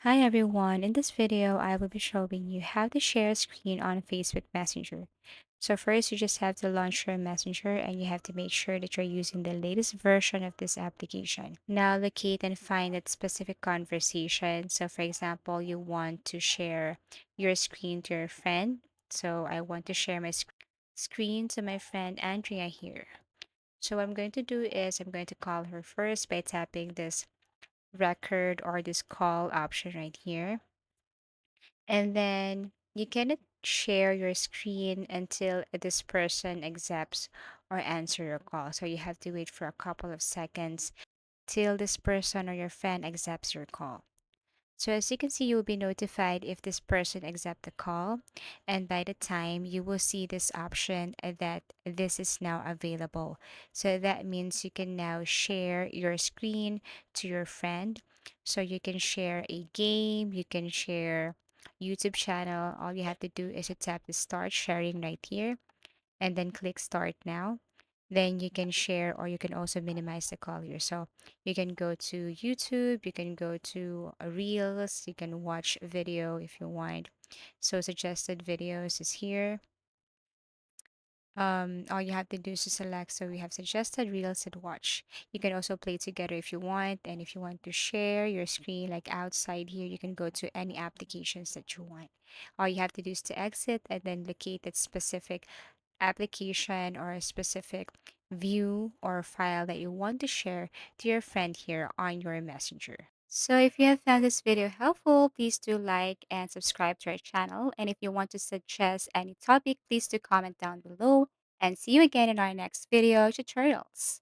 Hi everyone, in this video I will be showing you how to share a screen on Facebook Messenger. So first you just have to launch your Messenger and you have to make sure that you're using the latest version of this application. Now locate and find that specific conversation. So for example, you want to share your screen to your friend. So I want to share my screen to my friend Andrea here. So what I'm going to do is I'm going to call her first by tapping this record or this call option right here. And then you cannot share your screen until this person accepts or answer your call. So you have to wait for a couple of seconds till this person or your friend accepts your call. So as you can see, you will be notified if this person accept the call. And by the time you will see this option that this is now available. So that means you can now share your screen to your friend. So you can share a game, you can share YouTube channel. All you have to do is to tap the start sharing right here and then click start now. Then you can share or you can also minimize the call here. So you can go to YouTube, you can go to Reels, you can watch video if you want. So suggested videos is here. All you have to do is to select. So we have suggested reels and watch. You can also play together if you want, and if you want to share your screen like outside here, you can go to any applications that you want. All you have to do is to exit and then locate that specific application or a specific view or file that you want to share to your friend here on your messenger. So if you have found this video helpful, please do like and subscribe to our channel. And if you want to suggest any topic, please do comment down below and see you again in our next video tutorials.